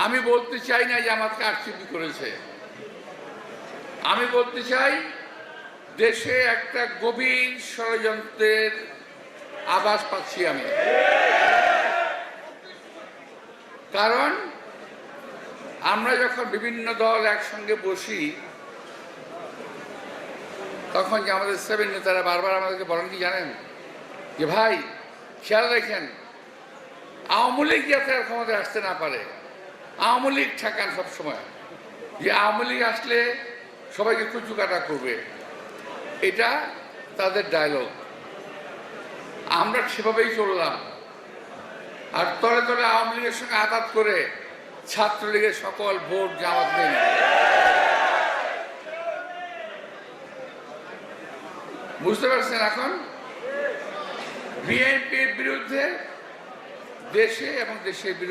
আমি বলতে চাই না জামাতকে আশ্চর্য করেছে। আমি বলতে চাই দেশে একটা গভীর ষড়যন্ত্রের আভাস পাচ্ছি আমি। কারণ আমরা যখন বিভিন্ন দল একসঙ্গে বসি তখন যে আমাদের সেভেন নেতারা বারবার আমাদেরকে বলেন কি জানেন, যে ভাই খেয়াল রাখেন আওয়ামী লীগ যাতে আর ক্ষমতায় আসতে না পারে, আওয়ামী লীগ ঠেকান সবসময়, যে আওয়ামী লীগ আসলে সবাইকে কুচু কাটা করবে, এটা তাদের ডায়লগ। আমরা সেভাবেই চললাম, আর তলে তলে আওয়ামী লীগের সঙ্গে আঘাত করে ছাত্রলীগের সকল ভোট জামাত নেই। বুঝতে পারছেন? এখন বিএনপির বিরুদ্ধে দেশে এবং দেশের বিরুদ্ধে